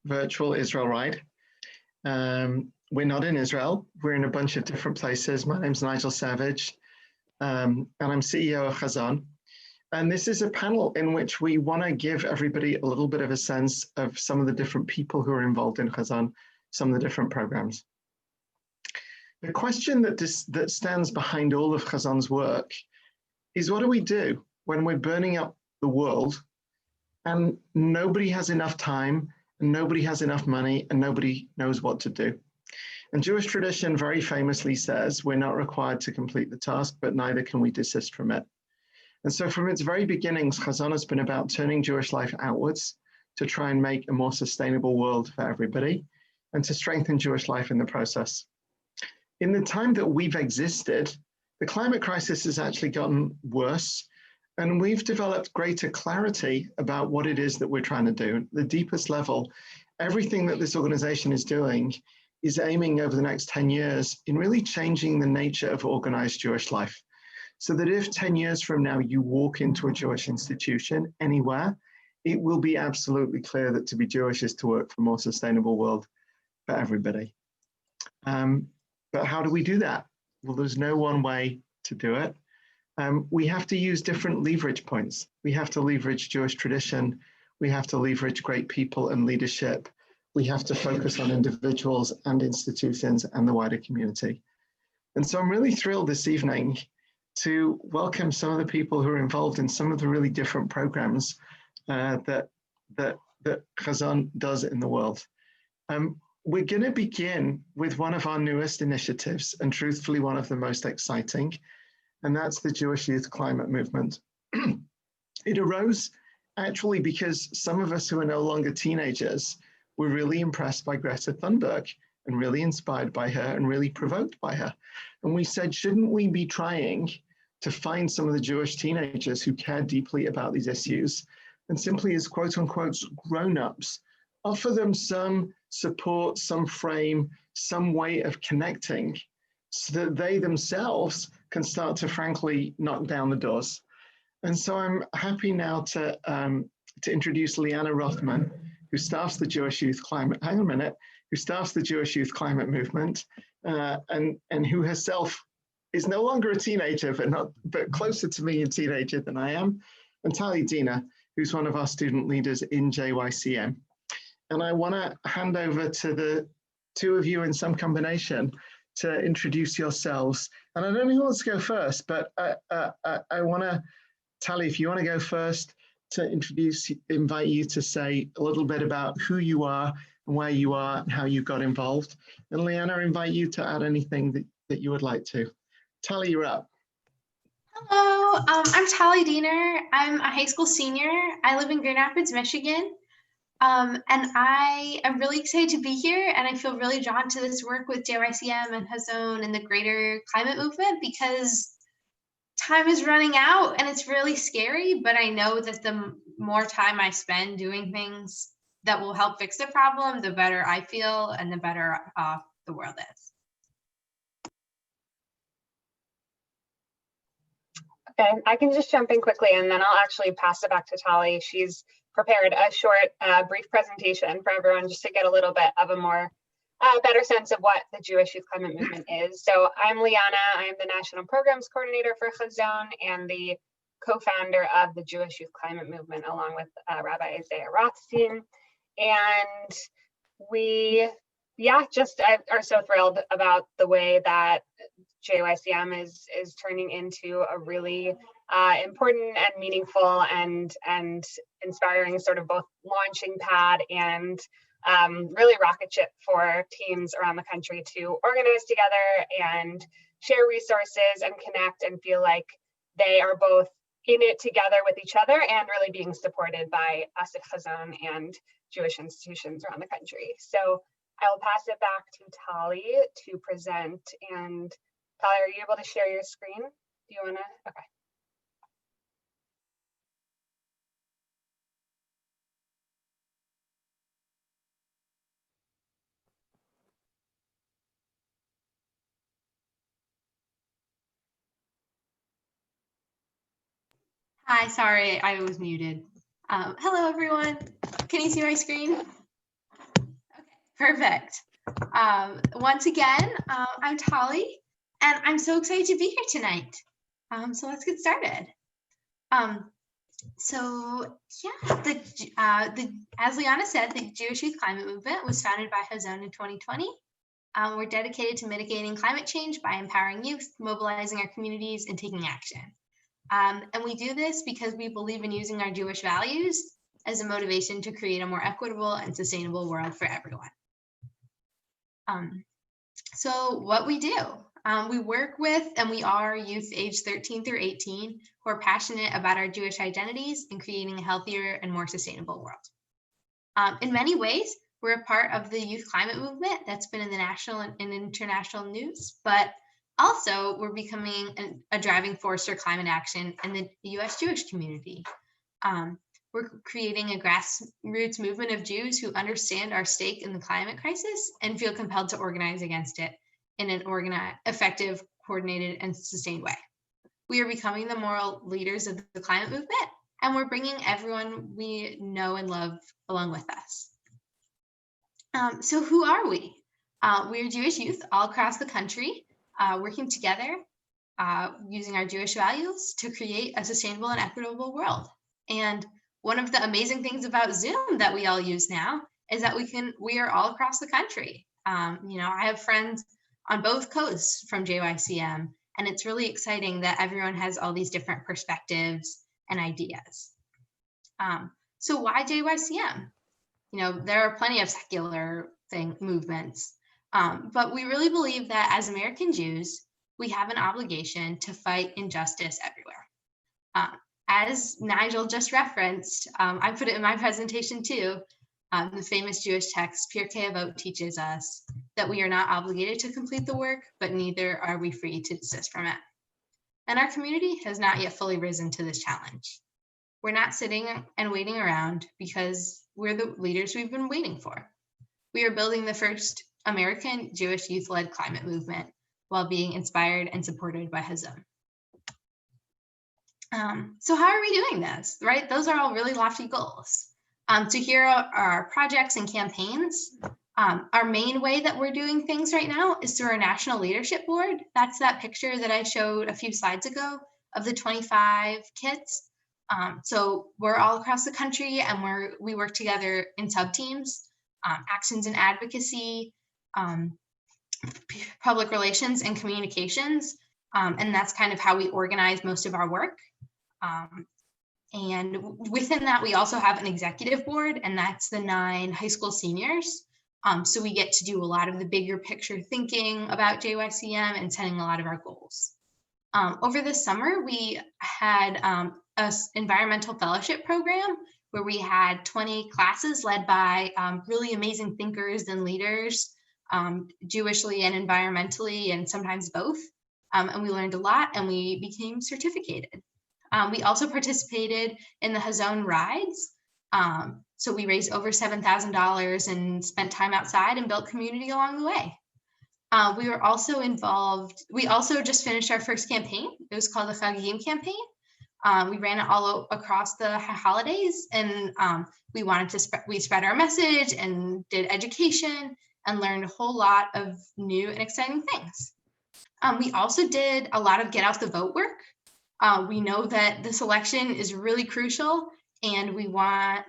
virtual Israel ride. We're not in Israel. We're in a bunch of different places. My name's Nigel Savage, and I'm CEO of Hazon. And this is a panel in which we want to give everybody a little bit of a sense of some of the different people who are involved in Hazon, some of the different programs. The question that stands behind all of Hazon's work is, what do we do when we're burning up the world and nobody has enough time and nobody has enough money and nobody knows what to do? And Jewish tradition very famously says we're not required to complete the task, but neither can we desist from it. And so from its very beginnings, Hazon has been about turning Jewish life outwards to try and make a more sustainable world for everybody and to strengthen Jewish life in the process. In the time that we've existed, the climate crisis has actually gotten worse, and we've developed greater clarity about what it is that we're trying to do. At the deepest level, everything that this organization is doing is aiming over the next 10 years in really changing the nature of organized Jewish life. So that if 10 years from now you walk into a Jewish institution anywhere, it will be absolutely clear that to be Jewish is to work for a more sustainable world for everybody. But how do we do that? Well, there's no one way to do it. We have to use different leverage points. We have to leverage Jewish tradition. We have to leverage great people and leadership. We have to focus on individuals and institutions and the wider community. And so I'm really thrilled this evening to welcome some of the people who are involved in some of the really different programs that Hazon does in the world. We're going to begin with one of our newest initiatives, and truthfully one of the most exciting, and that's the Jewish Youth Climate Movement. It arose actually because some of us who are no longer teenagers were really impressed by Greta Thunberg and really inspired by her and really provoked by her. And we said, shouldn't we be trying to find some of the Jewish teenagers who care deeply about these issues and simply as quote unquote grown-ups, offer them some support, some frame, some way of connecting so that they themselves can start to frankly knock down the doors. And so I'm happy now to introduce Liana Rothman, who staffs the Jewish Youth Climate, who staffs the Jewish Youth Climate Movement, and who herself is no longer a teenager, but closer to me a teenager than I am, and Tali Dina, who's one of our student leaders in JYCM. And I want to hand over to the two of you in some combination to introduce yourselves. And I don't know who wants to go first, but I want to, Tali, if you want to go first, to invite you to say a little bit about who you are and where you are and how you got involved. And Liana, invite you to add anything that you would like to. Tali, you're up. Hello, I'm Tali Diener. I'm a high school senior. I live in Grand Rapids, Michigan. And I am really excited to be here, and I feel really drawn to this work with JYCM and Hazon and the greater climate movement because time is running out and it's really scary, but I know that the more time I spend doing things that will help fix the problem, the better I feel and the better off the world is. Okay, I can just jump in quickly and then I'll actually pass it back to Tali. She's prepared a short, brief presentation for everyone just to get a little bit of a more better sense of what the Jewish Youth Climate Movement is. So I'm Liana. I am the National Programs Coordinator for Hazon and the co-founder of the Jewish Youth Climate Movement, along with Rabbi Isaiah Rothstein. And we, just are so thrilled about the way that JYCM is turning into a really important and meaningful and inspiring sort of both launching pad and really rocket ship for teams around the country to organize together and share resources and connect and feel like they are both in it together with each other and really being supported by us at Hazon and Jewish institutions around the country. So I will pass it back to Tali to present. And Tali, are you able to share your screen? Do you want to? Okay. Hi, sorry, I was muted. Hello, everyone. Can you see my screen? Perfect. Once again, I'm Tali, and I'm so excited to be here tonight. So let's get started. As Liana said, the Jewish Youth Climate Movement was founded by Hazon in 2020. We're dedicated to mitigating climate change by empowering youth, mobilizing our communities, and taking action. And we do this because we believe in using our Jewish values as a motivation to create a more equitable and sustainable world for everyone. So what we do, we work with and we are youth aged 13 through 18 who are passionate about our Jewish identities and creating a healthier and more sustainable world. In many ways, we're a part of the youth climate movement that's been in the national and international news, but also we're becoming a driving force for climate action in the US Jewish community. We're creating a grassroots movement of Jews who understand our stake in the climate crisis and feel compelled to organize against it in an effective, coordinated, and sustained way. We are becoming the moral leaders of the climate movement, and we're bringing everyone we know and love along with us. So who are we? We're Jewish youth all across the country, working together, using our Jewish values to create a sustainable and equitable world. And one of the amazing things about Zoom that we all use now is that we are all across the country. I have friends on both coasts from JYCM, and it's really exciting that everyone has all these different perspectives and ideas. So why JYCM? There are plenty of secular movements, but we really believe that as American Jews, we have an obligation to fight injustice everywhere. As Nigel just referenced, I put it in my presentation too, the famous Jewish text, Pirkei Avot, teaches us that we are not obligated to complete the work, but neither are we free to desist from it. And our community has not yet fully risen to this challenge. We're not sitting and waiting around because we're the leaders we've been waiting for. We are building the first American Jewish youth-led climate movement while being inspired and supported by Hazon. So how are we doing this, right? Those are all really lofty goals. So here are our projects and campaigns. Our main way that we're doing things right now is through our National Leadership Board. That's that picture that I showed a few slides ago of the 25 kids. So we're all across the country and we work together in sub-teams, actions and advocacy, public relations and communications. And that's kind of how we organize most of our work. And within that, we also have an executive board, and that's the 9 high school seniors. So we get to do a lot of the bigger picture thinking about JYCM and setting a lot of our goals. Over the summer, we had an environmental fellowship program where we had 20 classes led by really amazing thinkers and leaders, Jewishly and environmentally, and sometimes both. And we learned a lot and we became certificated. We also participated in the Hazon rides. So we raised over $7,000 and spent time outside and built community along the way. We were also involved. We also just finished our first campaign. It was called the Chagim campaign. We ran it all across the holidays, and we spread our message and did education and learned a whole lot of new and exciting things. We also did a lot of get out the vote work. We know that this election is really crucial, and we want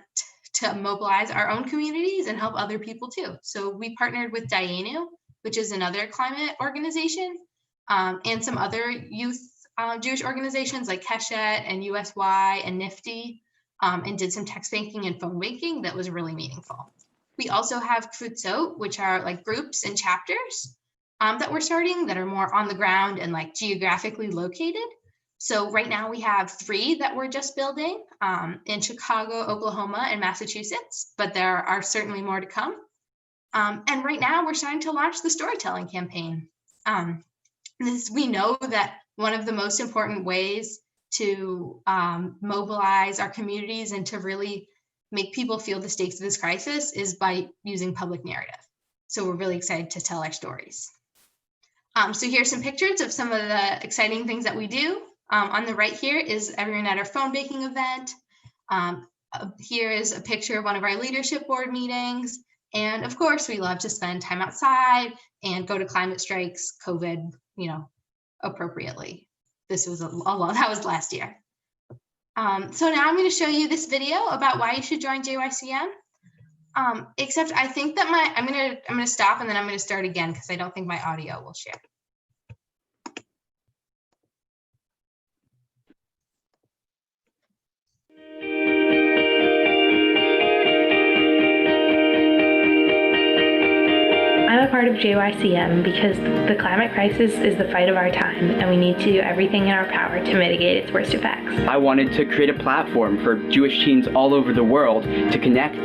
to mobilize our own communities and help other people too. So we partnered with Dayenu, which is another climate organization, and some other youth Jewish organizations like Keshet and USY and Nifty, and did some text banking and phone banking that was really meaningful. We also have Kfutzot, which are like groups and chapters that we're starting that are more on the ground and like geographically located. So right now we have 3 that we're just building in Chicago, Oklahoma, and Massachusetts, but there are certainly more to come. And right now we're starting to launch the storytelling campaign. We know that one of the most important ways to mobilize our communities and to really make people feel the stakes of this crisis is by using public narrative. So we're really excited to tell our stories. So here's some pictures of some of the exciting things that we do. On the right here is everyone at our phone banking event. Here is a picture of one of our leadership board meetings. And of course, we love to spend time outside and go to climate strikes, COVID, appropriately. This was that was last year. So now I'm going to show you this video about why you should join JYCM. Except I think that I'm going to stop and then I'm going to start again because I don't think my audio will share. I'm a part of JYCM because the climate crisis is the fight of our time, and we need to do everything in our power to mitigate its worst effects. I wanted to create a platform for Jewish teens all over the world to connect,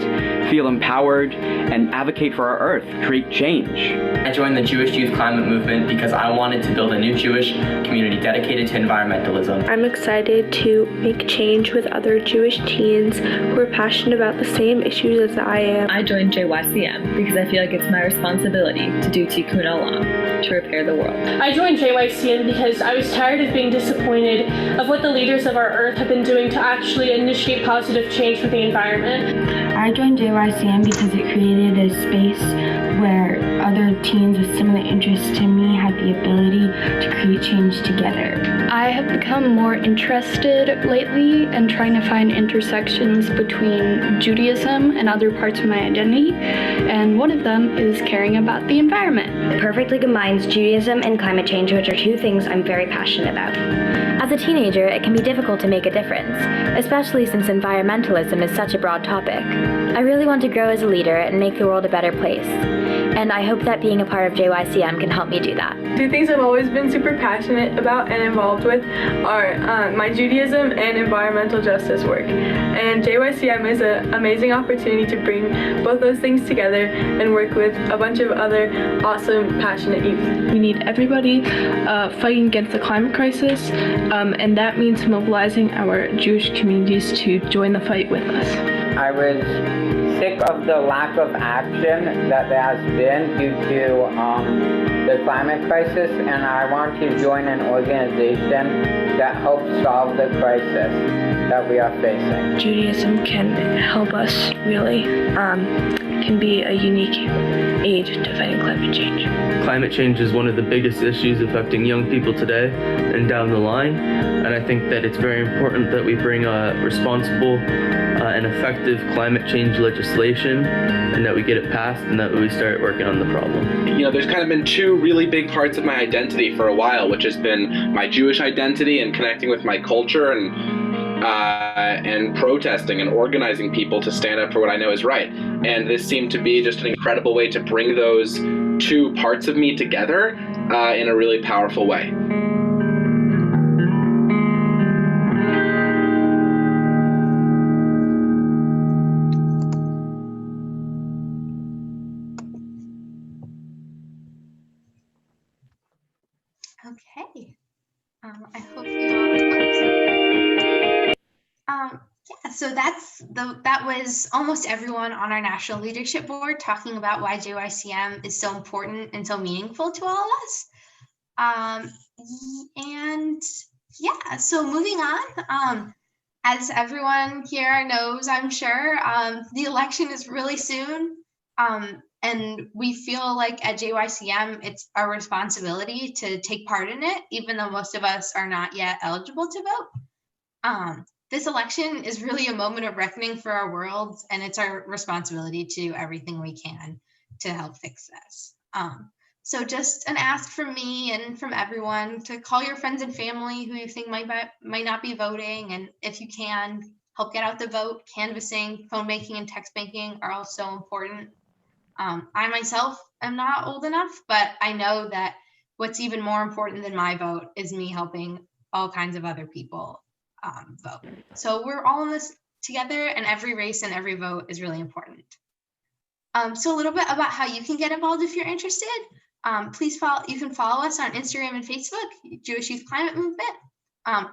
feel empowered, and advocate for our Earth, create change. I joined the Jewish Youth Climate Movement because I wanted to build a new Jewish community dedicated to environmentalism. I'm excited to make change with other Jewish teens who are passionate about the same issues as I am. I joined JYCM because I feel like it's my responsibility to do tikkun olam, to repair the world. I joined JYCM because I was tired of being disappointed of what the leaders of our Earth have been doing to actually initiate positive change for the environment. I joined JYCM because it created a space where other teens with similar interests to me had the ability to create change together. I have become more interested lately in trying to find intersections between Judaism and other parts of my identity, and one of them is caring about the environment. It perfectly combines Judaism and climate change, which are two things I'm very passionate about. As a teenager, it can be difficult to make a difference, especially since environmentalism is such a broad topic. I really want to grow as a leader and make the world a better place, and I hope that being a part of JYCM can help me do that. Two things I've always been super passionate about and involved with are my Judaism and environmental justice work. And JYCM is an amazing opportunity to bring both those things together and work with a bunch of other awesome, passionate youth. We need everybody fighting against the climate crisis, and that means mobilizing our Jewish communities to join the fight with us. I was sick of the lack of action that there has been due to the climate crisis, and I want to join an organization that helps solve the crisis that we are facing. Judaism can help us, really. Can be a unique aid to fighting climate change. Climate change is one of the biggest issues affecting young people today and down the line, and I think that it's very important that we bring a responsible and effective climate change legislation, and that we get it passed, and that we start working on the problem. There's kind of been two really big parts of my identity for a while, which has been my Jewish identity and connecting with my culture and protesting and organizing people to stand up for what I know is right. And this seemed to be just an incredible way to bring those two parts of me together in a really powerful way. Okay. I hope you all. Yeah, so that was almost everyone on our national leadership board talking about why JYCM is so important and so meaningful to all of us. And yeah, so moving on. As everyone here knows, I'm sure, the election is really soon. And we feel like at JYCM, it's our responsibility to take part in it, even though most of us are not yet eligible to vote. This election is really a moment of reckoning for our world, and it's our responsibility to do everything we can to help fix this. So just an ask from me and from everyone to call your friends and family who you think might not be voting, and if you can, help get out the vote. Canvassing, phone banking, and text banking are all so important. I myself am not old enough, but I know that what's even more important than my vote is me helping all kinds of other people vote. So we're all in this together, and every race and every vote is really important. So a little bit about how you can get involved if you're interested. You can follow us on Instagram and Facebook, Jewish Youth Climate Movement.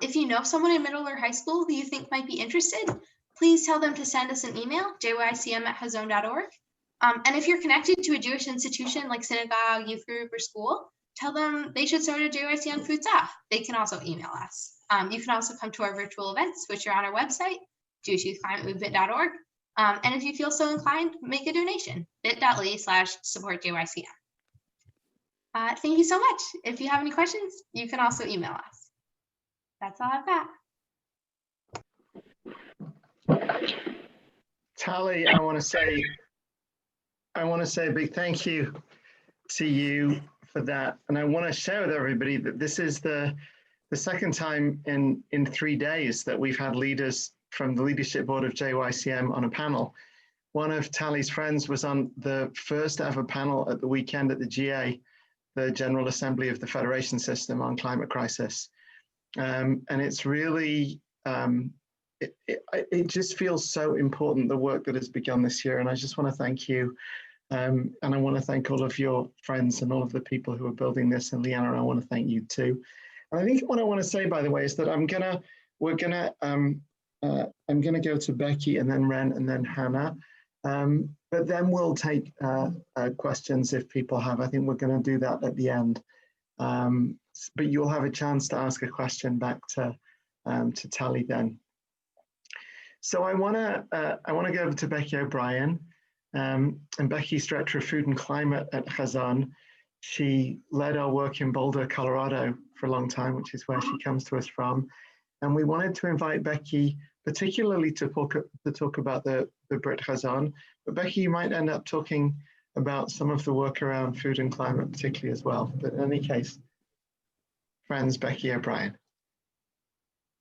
If you know someone in middle or high school who you think might be interested, please tell them to send us an email, jycm@hazon.org. And if you're connected to a Jewish institution like synagogue, youth group, or school, tell them they should start a JYCM Kfutza. They can also email us. You can also come to our virtual events, which are on our website, jewishyouthclimatemovement.org. And if you feel so inclined, make a donation, bit.ly/supportJYCM. Thank you so much. If you have any questions, you can also email us. That's all I've got. Tali, I want to say a big thank you to you for that. And I want to share with everybody that this is the second time in 3 days that we've had leaders from the leadership board of JYCM on a panel. One of Tali's friends was on the first ever panel at the weekend at the GA, the General Assembly of the Federation System on climate crisis. And it's really, it just feels so important, the work that has begun this year. And I just want to thank you. And I want to thank all of your friends and all of the people who are building this. And Leanna, I want to thank you too. And I think what I want to say, by the way, is that I'm gonna go to Becky and then Ren and then Hannah. But then we'll take questions if people have. I think we're going to do that at the end. But you'll have a chance to ask a question back to Tali then. So I want to go over to Becky O'Brien, and Becky's Director of Food and Climate at Hazon. She led our work in Boulder, Colorado for a long time, which is where she comes to us from. And we wanted to invite Becky, particularly to talk about the Brit Hazon. But Becky, you might end up talking about some of the work around food and climate, particularly as well. But in any case, friends, Becky O'Brien.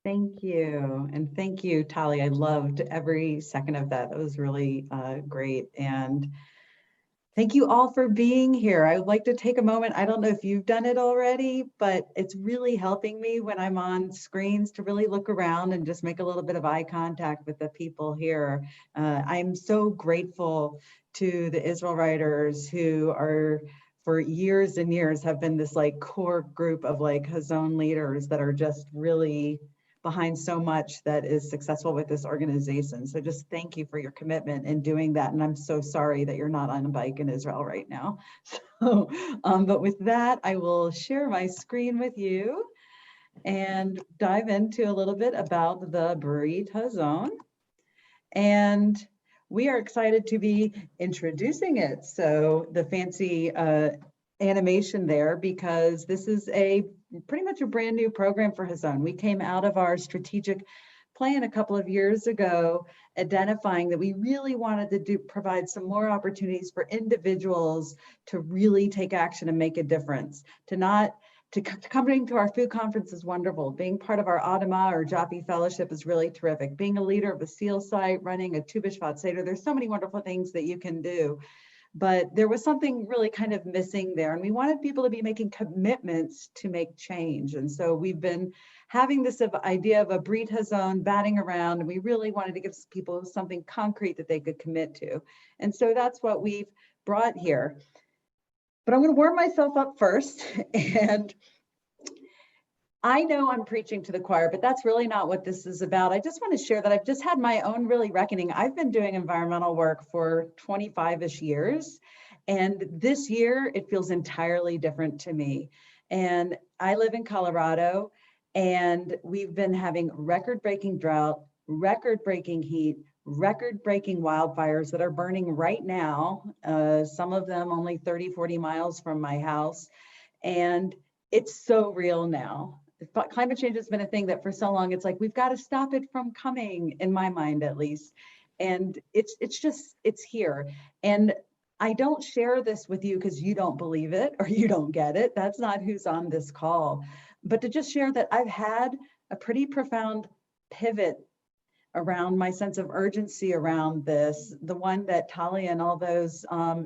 Thank you. And thank you, Tali. I loved every second of that. That was really great. And thank you all for being here. I would like to take a moment. I don't know if you've done it already, but it's really helping me when I'm on screens to really look around and just make a little bit of eye contact with the people here. I'm so grateful to the Israel writers who are, for years and years, have been this like core group of like Hazon leaders that are just really behind so much that is successful with this organization. So just thank you for your commitment in doing that. And I'm so sorry that you're not on a bike in Israel right now. So, but with that, I will share my screen with you and dive into a little bit about the Brit Hazon. And we are excited to be introducing it. So the fancy animation there, because this is pretty much a brand new program for Hazon. We came out of our strategic plan a couple of years ago, identifying that we really wanted to provide some more opportunities for individuals to really take action and make a difference. Coming to our food conference is wonderful. Being part of our Adama or Jaffe Fellowship is really terrific. Being a leader of a SEAL site, running a Tu B'Shvat Seder, there's so many wonderful things that you can do. But there was something really kind of missing there. And we wanted people to be making commitments to make change. And so we've been having this idea of a Brit Hazon batting around, and we really wanted to give people something concrete that they could commit to. And so that's what we've brought here. But I'm going to warm myself up first. And I know I'm preaching to the choir, but that's really not what this is about. I just want to share that I've just had my own really reckoning. I've been doing environmental work for 25-ish years, and this year it feels entirely different to me. And I live in Colorado, and we've been having record-breaking drought, record-breaking heat, record-breaking wildfires that are burning right now, some of them only 30, 40 miles from my house. And it's so real now. Climate change has been a thing that for so long, it's like, we've got to stop it from coming, in my mind, at least. And it's here. And I don't share this with you because you don't believe it or you don't get it. That's not who's on this call. But to just share that I've had a pretty profound pivot around my sense of urgency around this, the one that Tali and all those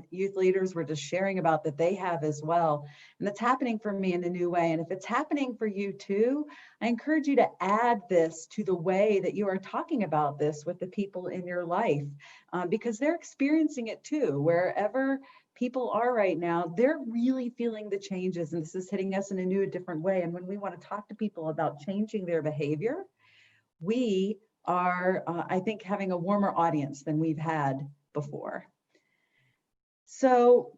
youth leaders were just sharing about that they have as well. And it's happening for me in a new way. And if it's happening for you too, I encourage you to add this to the way that you are talking about this with the people in your life, because they're experiencing it too. Wherever people are right now, they're really feeling the changes, and this is hitting us in a new, different way. And when we want to talk to people about changing their behavior, we are, I think, having a warmer audience than we've had before. So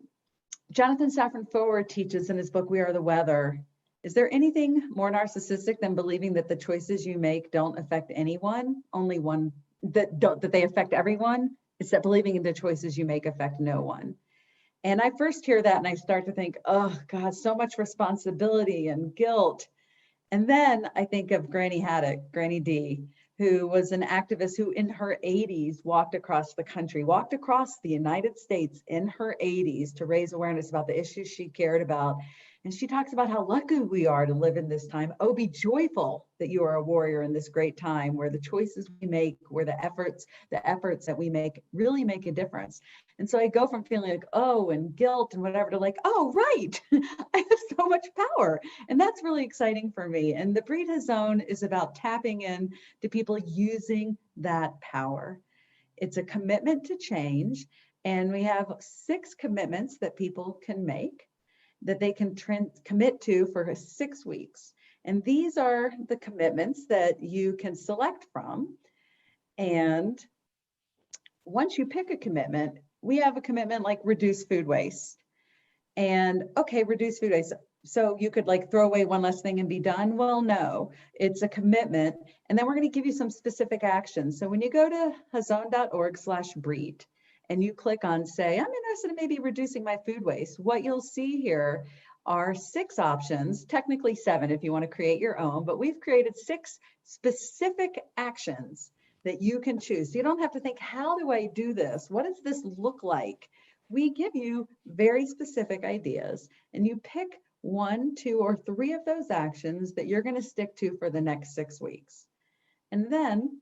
Jonathan Safran Foer teaches in his book, We Are the Weather, is there anything more narcissistic than believing that the choices you make don't affect anyone, only one that they affect everyone. It's that believing in the choices you make affect no one. And I first hear that and I start to think, oh God, so much responsibility and guilt. And then I think of Granny Haddock, Granny D, who was an activist who in her 80s walked across the country, walked across the United States in her 80s to raise awareness about the issues she cared about. And she talks about how lucky we are to live in this time. Oh, be joyful that you are a warrior in this great time where the choices we make, where the efforts that we make really make a difference. And so I go from feeling like, oh, and guilt and whatever to like, oh, right, I have so much power. And that's really exciting for me. And the Breed Hazon is about tapping in to people using that power. It's a commitment to change. And we have 6 commitments that people can make that they can commit to for 6 weeks. And these are the commitments that you can select from. And once you pick a commitment, we have a commitment like reduce food waste. And okay, reduce food waste. So you could like throw away one less thing and be done? Well, no, it's a commitment. And then we're going to give you some specific actions. So when you go to hazon.org/breed, and you click on say, I'm interested in maybe reducing my food waste, what you'll see here are 6 options, technically 7 if you want to create your own, but we've created 6 specific actions that you can choose. So you don't have to think, how do I do this? What does this look like? We give you very specific ideas and you pick 1, 2, or 3 of those actions that you're going to stick to for the next 6 weeks. And then,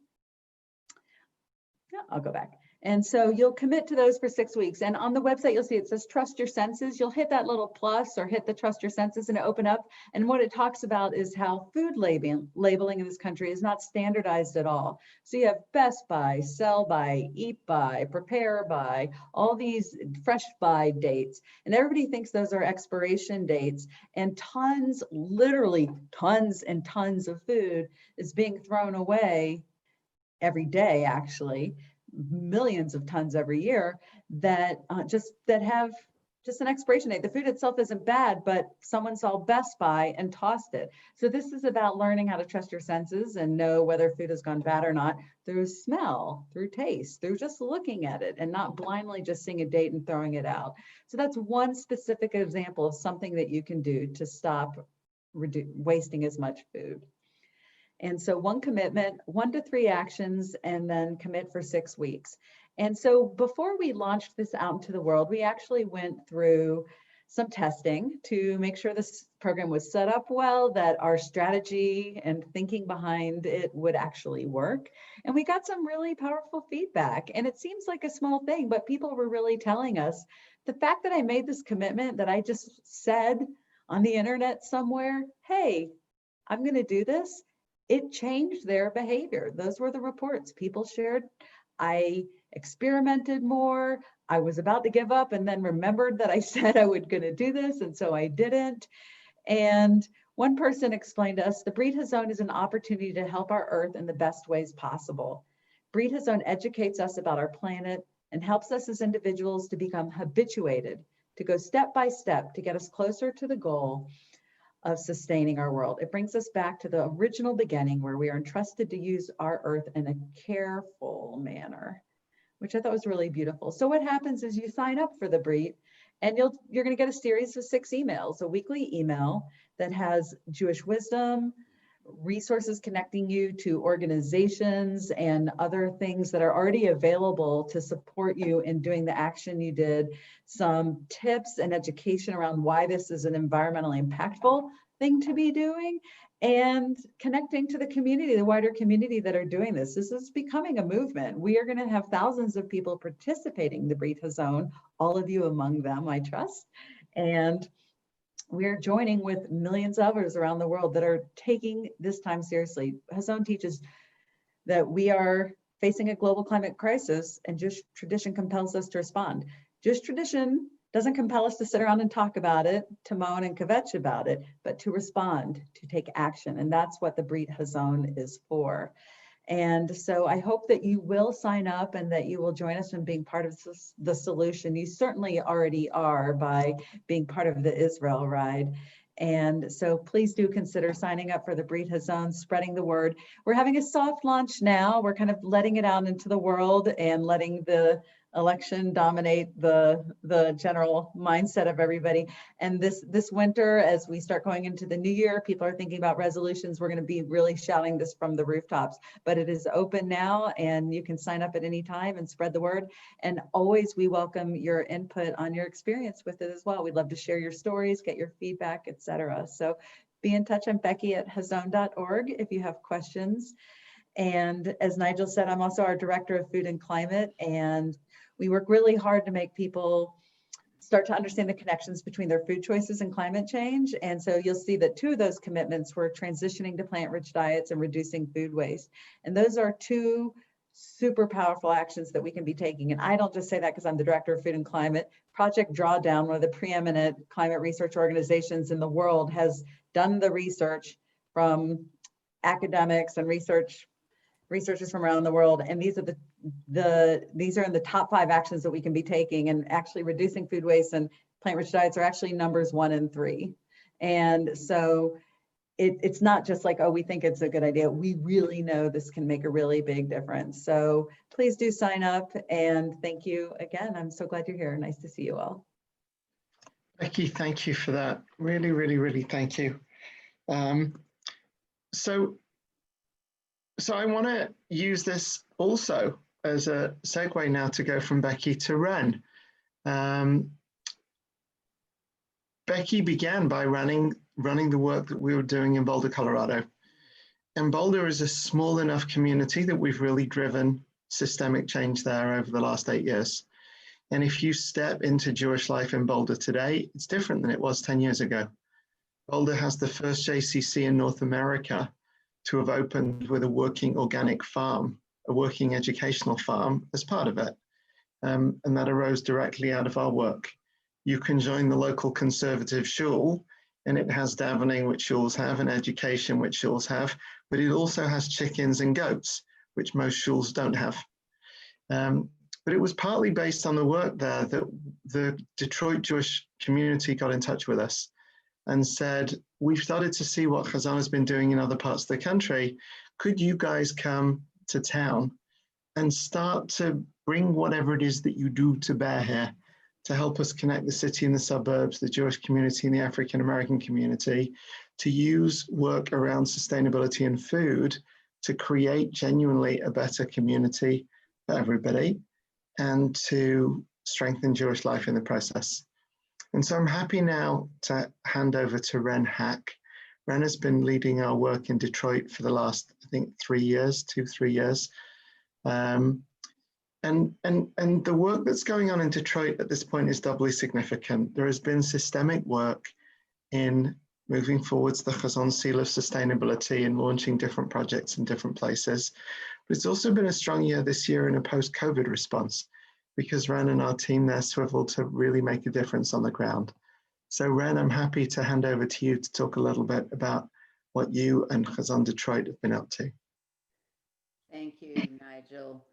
I'll go back. And so you'll commit to those for 6 weeks. And on the website, you'll see it says trust your senses. You'll hit that little plus or hit the trust your senses and open up. And what it talks about is how food labeling in this country is not standardized at all. So you have best by, sell by, eat by, prepare by, all these fresh by dates. And everybody thinks those are expiration dates. And tons, literally tons and tons of food is being thrown away every day, actually. Millions of tons every year that have just an expiration date. The food itself isn't bad, but someone saw Best Buy and tossed it. So this is about learning how to trust your senses and know whether food has gone bad or not through smell, through taste, through just looking at it and not blindly just seeing a date and throwing it out. So that's one specific example of something that you can do to stop wasting as much food. And so 1 commitment, 1 to 3 actions, and then commit for 6 weeks. And so before we launched this out into the world, we actually went through some testing to make sure this program was set up well, that our strategy and thinking behind it would actually work. And we got some really powerful feedback. And it seems like a small thing, but people were really telling us the fact that I made this commitment that I just said on the internet somewhere, hey, I'm going to do this. It changed their behavior. Those were the reports people shared. I experimented more. I was about to give up and then remembered that I said I was going to do this, and so I didn't. And one person explained to us, the Breed Hazon is an opportunity to help our Earth in the best ways possible. Breed Hazon educates us about our planet and helps us as individuals to become habituated, to go step by step to get us closer to the goal of sustaining our world. It brings us back to the original beginning where we are entrusted to use our Earth in a careful manner, which I thought was really beautiful. So what happens is you sign up for the Breed and you're going to get a series of 6 emails, a weekly email that has Jewish wisdom, resources connecting you to organizations and other things that are already available to support you in doing the action you did, some tips and education around why this is an environmentally impactful thing to be doing, and connecting to the community, the wider community that are doing this. This is becoming a movement. We are going to have thousands of people participating in the Breed Hazon, all of you among them, I trust. And we're joining with millions of others around the world that are taking this time seriously. Hazon teaches that we are facing a global climate crisis and Jewish tradition compels us to respond. Jewish tradition doesn't compel us to sit around and talk about it, to moan and kvetch about it, but to respond, to take action. And that's what the Breed Hazon is for. And so I hope that you will sign up and that you will join us in being part of the solution. You certainly already are by being part of the Israel ride. And so please do consider signing up for the Breed Hazon, spreading the word. We're having a soft launch now. We're kind of letting it out into the world and letting the election dominate the general mindset of everybody. And this winter, as we start going into the new year, people are thinking about resolutions. We're going to be really shouting this from the rooftops, but it is open now and you can sign up at any time and spread the word. And always we welcome your input on your experience with it as well. We'd love to share your stories, get your feedback, etc. So be in touch. I'm Becky at hazon.org if you have questions. And as Nigel said, I'm also our Director of Food and Climate, and we work really hard to make people start to understand the connections between their food choices and climate change. And so you'll see that 2 of those commitments were transitioning to plant-rich diets and reducing food waste. And those are 2 super powerful actions that we can be taking. And I don't just say that because I'm the Director of Food and Climate. Project Drawdown, one of the preeminent climate research organizations in the world, has done the research from academics and researchers from around the world, and these are these are in the top 5 actions that we can be taking, and actually reducing food waste and plant-rich diets are actually numbers 1 and 3. And so it's not just like, oh, we think it's a good idea. We really know this can make a really big difference. So please do sign up, and thank you again. I'm so glad you're here. Nice to see you all. Becky, thank you for that. Really, really, really thank you. So I want to use this also as a segue now to go from Becky to Ren. Becky began by running the work that we were doing in Boulder, Colorado. And Boulder is a small enough community that we've really driven systemic change there over the last 8 years. And if you step into Jewish life in Boulder today, it's different than it was 10 years ago. Boulder has the first JCC in North America to have opened with a working organic farm, a working educational farm as part of it. And that arose directly out of our work. You can join the local conservative shul, and it has davening, which shuls have, and education, which shuls have, but it also has chickens and goats, which most shuls don't have. But it was partly based on the work there that the Detroit Jewish community got in touch with us and said, we've started to see what Hazon has been doing in other parts of the country. Could you guys come to town and start to bring whatever it is that you do to bear here to help us connect the city and the suburbs, the Jewish community and the African American community, to use work around sustainability and food to create genuinely a better community for everybody and to strengthen Jewish life in the process. And so I'm happy now to hand over to Ren Hack. Ren has been leading our work in Detroit for the last, I think, 3 years, 2-3 years. And the work that's going on in Detroit at this point is doubly significant. There has been systemic work in moving forwards the Hazon Seal of Sustainability and launching different projects in different places. But it's also been a strong year this year in a post-COVID response, because Ren and our team there swiveled to really make a difference on the ground. So Ren, I'm happy to hand over to you to talk a little bit about what you and Hazon Detroit have been up to. Thank you, Nigel.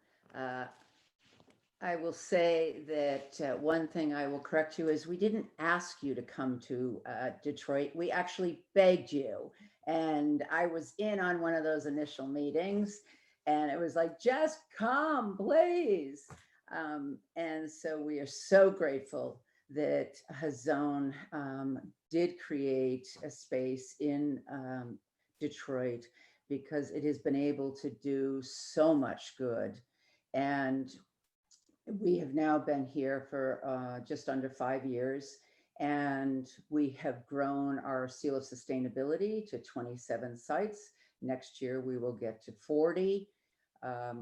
I will say that one thing I will correct you is we didn't ask you to come to Detroit. We actually begged you. And I was in on one of those initial meetings, and it was like, just come, please. And so we are so grateful that Hazon did create a space in Detroit, because it has been able to do so much good. And we have now been here for just under 5 years, and we have grown our Seal of Sustainability to 27 sites. Next year, we will get to 40.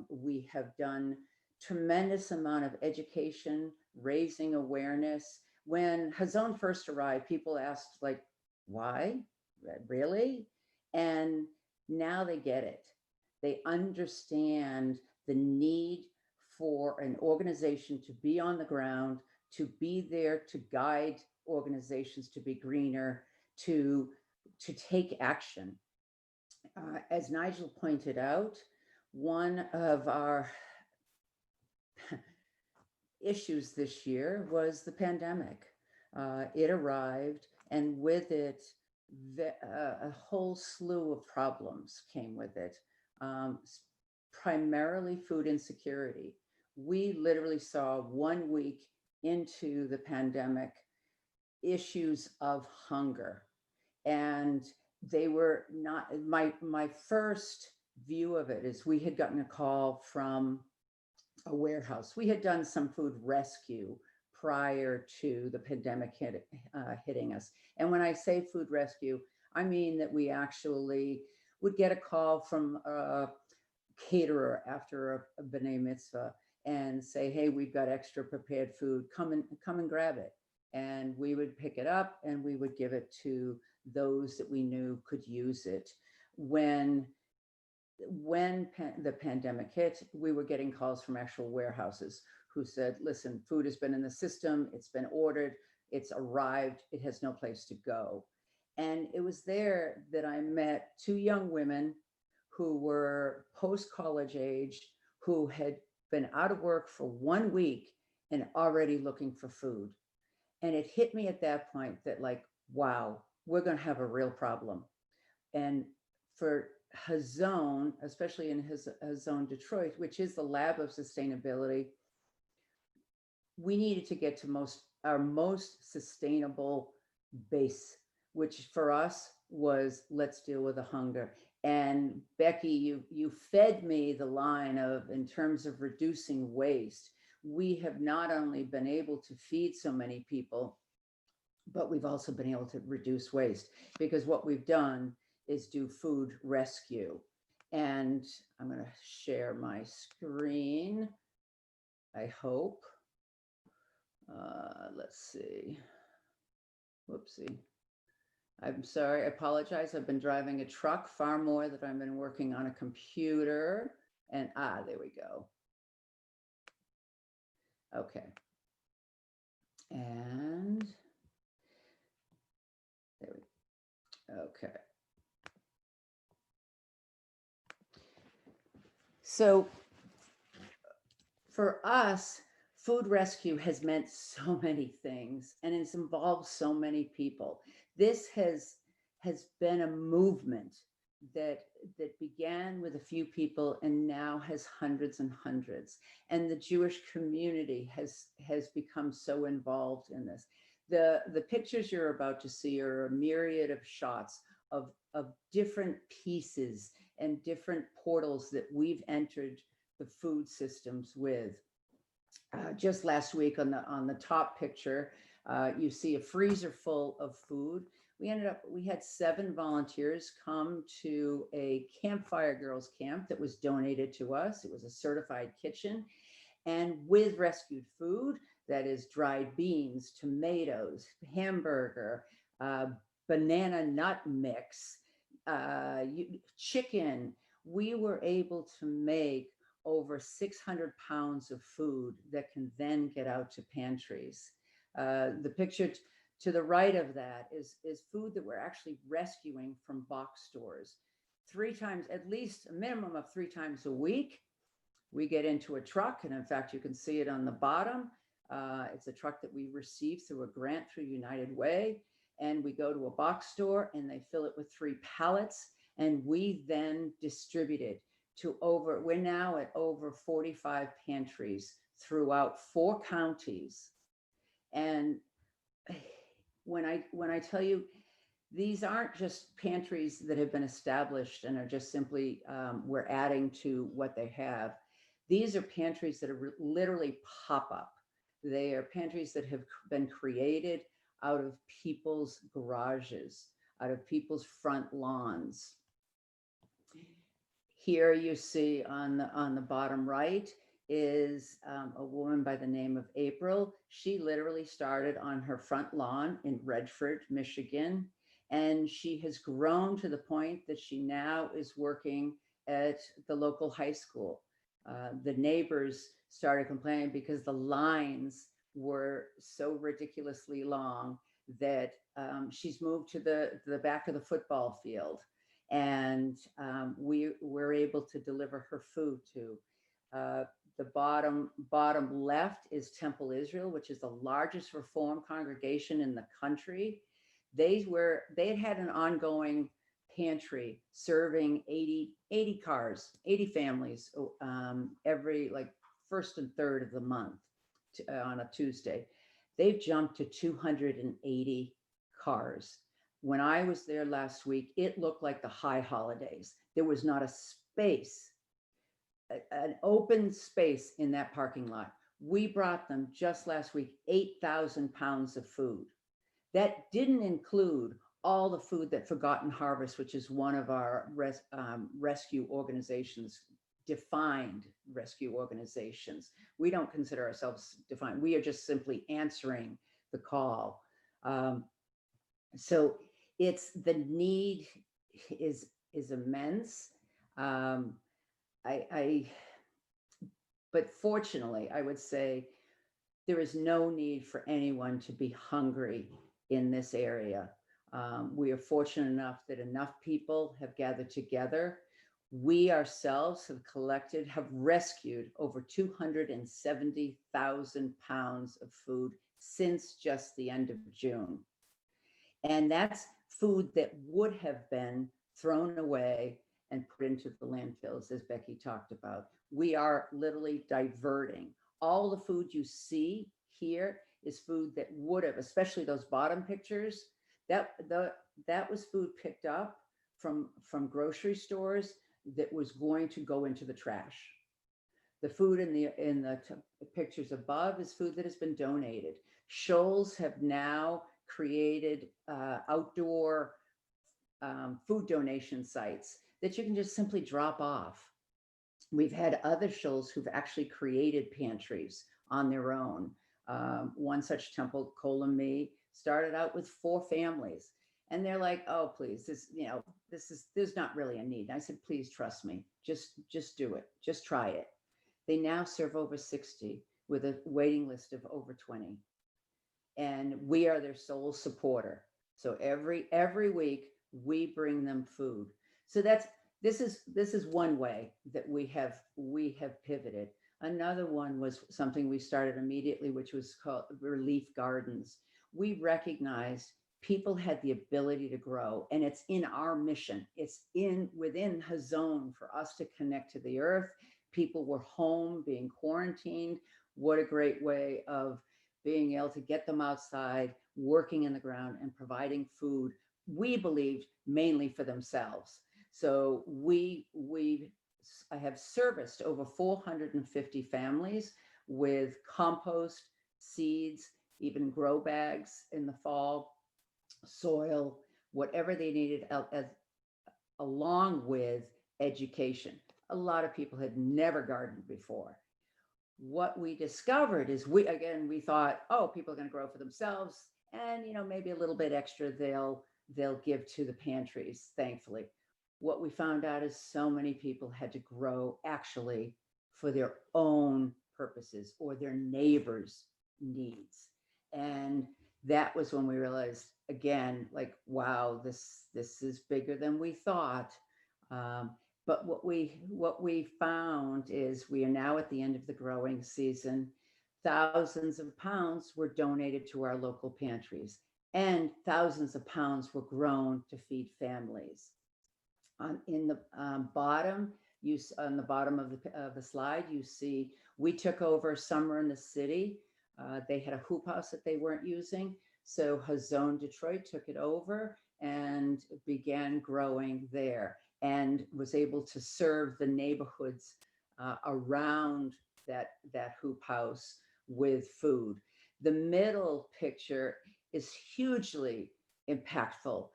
We have done tremendous amount of education, raising awareness. When Hazon first arrived, people asked, like, why? Really? And now they get it. They understand the need for an organization to be on the ground, to be there to guide organizations to be greener, to take action. As Nigel pointed out, one of our issues this year was the pandemic. It arrived, and with it, a whole slew of problems came with it, primarily food insecurity. We literally saw 1 week into the pandemic issues of hunger, and they were not, my first view of it is we had gotten a call from a warehouse. We had done some food rescue prior to the pandemic hitting us. And when I say food rescue, I mean that we actually would get a call from a caterer after a B'nai Mitzvah and say, hey, we've got extra prepared food, come and grab it. And we would pick it up and we would give it to those that we knew could use it. When the pandemic hit, we were getting calls from actual warehouses who said, listen, food has been in the system, it's been ordered, it's arrived, it has no place to go. And it was there that I met 2 young women who were post-college age, who had been out of work for 1 week and already looking for food. And it hit me at that point that, like, wow, we're going to have a real problem. And for Hazon, especially in Hazon Detroit, which is the lab of sustainability, we needed to get to our most sustainable base, which for us was, let's deal with the hunger. And Becky, you fed me the line of, in terms of reducing waste, we have not only been able to feed so many people, but we've also been able to reduce waste, because what we've done is do food rescue. And I'm going to share my screen, I hope. Let's see. Whoopsie. I'm sorry, I apologize. I've been driving a truck far more than I've been working on a computer. And there we go. Okay. And there we go. Okay. So for us, food rescue has meant so many things, and it's involved so many people. This has been a movement that began with a few people and now has hundreds and hundreds. And the Jewish community has become so involved in this. The pictures you're about to see are a myriad of shots of different pieces and different portals that we've entered the food systems with. Just last week on the top picture, you see a freezer full of food. We had 7 volunteers come to a Campfire Girls camp that was donated to us. It was a certified kitchen, and with rescued food, that is dried beans, tomatoes, hamburger, banana nut mix, chicken. We were able to make over 600 pounds of food that can then get out to pantries. The picture to the right of that is food that we're actually rescuing from box stores. 3 times, at least a minimum of 3 times a week, we get into a truck, and in fact, you can see it on the bottom. It's a truck that we received through a grant through United Way, and we go to a box store and they fill it with 3 pallets, and we then distribute it to we're now at over 45 pantries throughout 4 counties. And when I tell you, these aren't just pantries that have been established and are just simply, we're adding to what they have. These are pantries that are literally pop up. They are pantries that have been created out of people's garages, out of people's front lawns. Here you see on the bottom right is a woman by the name of April. She literally started on her front lawn in Redford, Michigan, and she has grown to the point that she now is working at the local high school. The neighbors started complaining because the lines were so ridiculously long that she's moved to the back of the football field. And we were able to deliver her food to. The bottom left is Temple Israel, which is the largest Reform congregation in the country. They had had an ongoing pantry serving 80 cars, 80 families every like first and third of the month on a Tuesday. They've jumped to 280 cars. When I was there last week, it looked like the high holidays. There was not a space, an open space in that parking lot. We brought them just last week 8,000 pounds of food. That didn't include all the food that Forgotten Harvest, which is one of our rescue organizations, defined rescue organizations. We don't consider ourselves defined. We are just simply answering the call. So it's the need is immense. But fortunately, I would say there is no need for anyone to be hungry in this area. We are fortunate enough that enough people have gathered together. We ourselves have rescued over 270,000 pounds of food since just the end of June. And that's food that would have been thrown away and put into the landfills, as Becky talked about. We are literally diverting. All the food you see here is food that would have, especially those bottom pictures, that was food picked up from grocery stores that was going to go into the trash. The food in the pictures above is food that has been donated. Shoals have now created outdoor food donation sites that you can just simply drop off. We've had other shoals who've actually created pantries on their own. One such temple, Kolami, started out with 4 families, and they're like, "Oh, please, there's not really a need." And I said, "Please trust me, just do it, just try it." They now serve over 60 with a waiting list of over 20, and we are their sole supporter. So every week we bring them food. So this is one way that we have pivoted. Another one was something we started immediately, which was called relief gardens. We recognized people had the ability to grow, and it's in our mission. It's within Hazon for us to connect to the earth. People were home being quarantined. What a great way of being able to get them outside, working in the ground and providing food, we believed mainly for themselves. So I have serviced over 450 families with compost, seeds, even grow bags in the fall, soil, whatever they needed, along with education. A lot of people had never gardened before. What we discovered is we thought, oh, people are going to grow for themselves, and maybe a little bit extra they'll give to the pantries, thankfully. What we found out is so many people had to grow actually for their own purposes or their neighbors' needs. And that was when we realized, again, like, wow, this is bigger than we thought. But what we found is we are now at the end of the growing season. Thousands of pounds were donated to our local pantries, and thousands of pounds were grown to feed families. In the bottom, on the bottom of the slide, you see we took over Summer in the City. They had a hoop house that they weren't using, so Hazon Detroit took it over and began growing there, and was able to serve the neighborhoods around that hoop house with food. The middle picture is hugely impactful.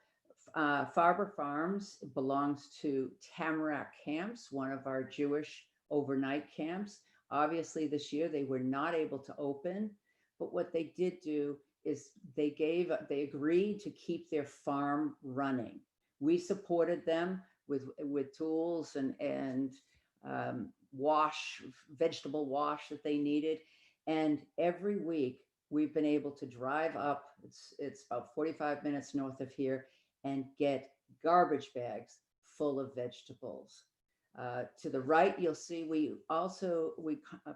Farber Farms belongs to Tamarack Camps, one of our Jewish overnight camps. Obviously, this year they were not able to open, but what they did do is they agreed to keep their farm running. We supported them with tools and vegetable wash that they needed. And every week we've been able to drive up, it's about 45 minutes north of here, and get garbage bags full of vegetables. To the right, you'll see we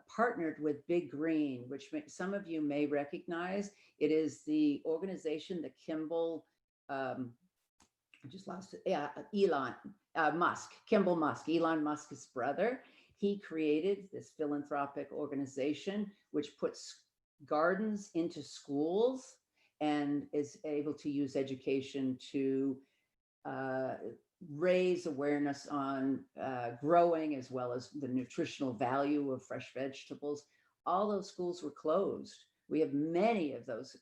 partnered with Big Green, which some of you may recognize. It is the organization that Kimball I just lost it. Yeah, Elon Musk, Kimball Musk, Elon Musk's brother. He created this philanthropic organization which puts gardens into schools and is able to use education to raise awareness on growing as well as the nutritional value of fresh vegetables. All those schools were closed. We have many of those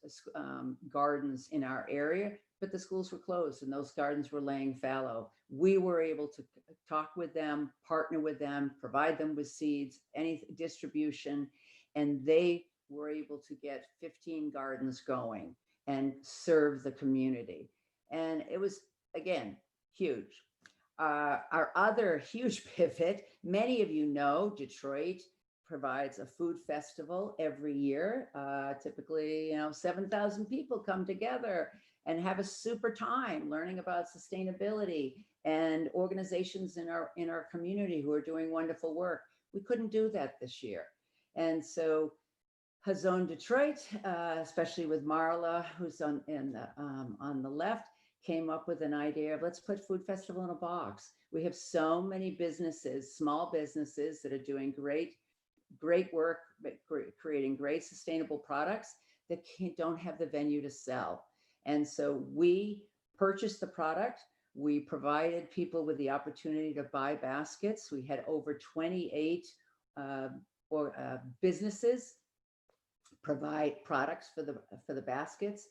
gardens in our area, but the schools were closed and those gardens were laying fallow. We were able to talk with them, partner with them, provide them with seeds, any distribution, and they were able to get 15 gardens going and serve the community. And it was, again, huge. Our other huge pivot, many of you know, Detroit provides a food festival every year. Typically, 7,000 people come together and have a super time learning about sustainability and organizations in our community who are doing wonderful work. We couldn't do that this year. And so Hazon Detroit, especially with Marla, who's on the left, came up with an idea of let's put Food Festival in a box. We have so many businesses, small businesses that are doing great work, creating great sustainable products that don't have the venue to sell. And so we purchased the product. We provided people with the opportunity to buy baskets. We had over 28 businesses provide products for the baskets,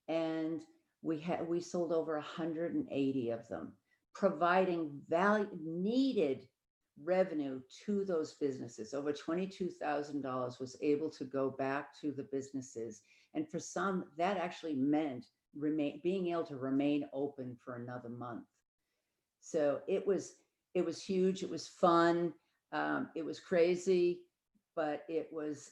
and we sold over 180 of them, providing needed revenue to those businesses. Over $22,000 was able to go back to the businesses, and for some that actually meant being able to remain open for another month. So it was huge. It was fun. It was crazy, but it was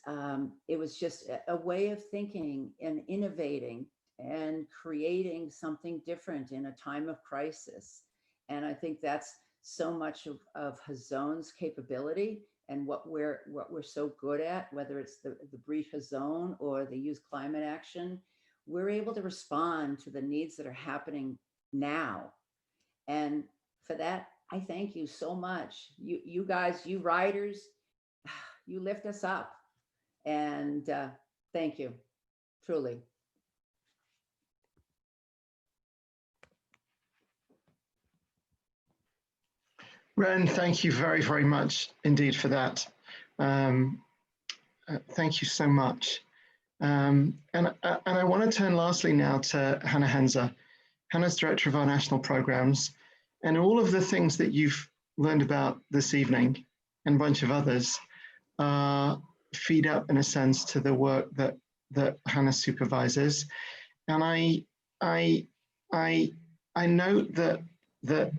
just a way of thinking and innovating and creating something different in a time of crisis. And I think that's so much of Hazon's capability and what we're so good at, whether it's the Brief Hazon or the Youth Climate Action. We're able to respond to the needs that are happening now. And for that, I thank you so much. You guys, you riders, you lift us up. And thank you, truly. Ren, thank you very, very much indeed for that. Thank you so much. And I want to turn lastly now to Hannah Henza. Hannah's director of our national programs, and all of the things that you've learned about this evening and a bunch of others feed up in a sense to the work that Hannah supervises. And I note that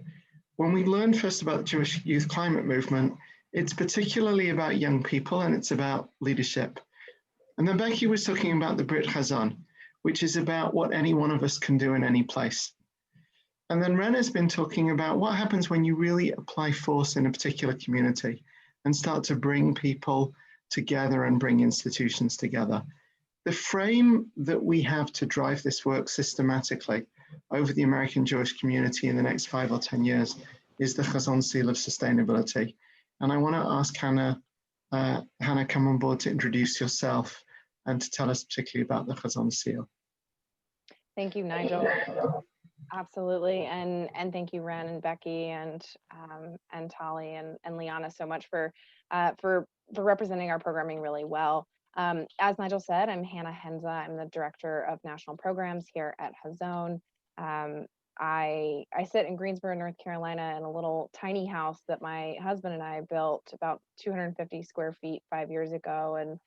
when we learned first about the Jewish youth climate movement, it's particularly about young people and it's about leadership. And then Becky was talking about the Brit Hazon, which is about what any one of us can do in any place. And then Ren has been talking about what happens when you really apply force in a particular community and start to bring people together and bring institutions together. The frame that we have to drive this work systematically over the American Jewish community in the next 5 or 10 years is the Hazon Seal of Sustainability. And I want to ask Hannah, come on board to introduce yourself and to tell us particularly about the Hazon Seal. Thank you, Nigel. Absolutely, and thank you, Ren and Becky and Tali and Liana so much for representing our programming really well. As Nigel said, I'm Hannah Henza. I'm the director of national programs here at Hazon. I sit in Greensboro, North Carolina, in a little tiny house that my husband and I built about 250 square feet 5 years ago. And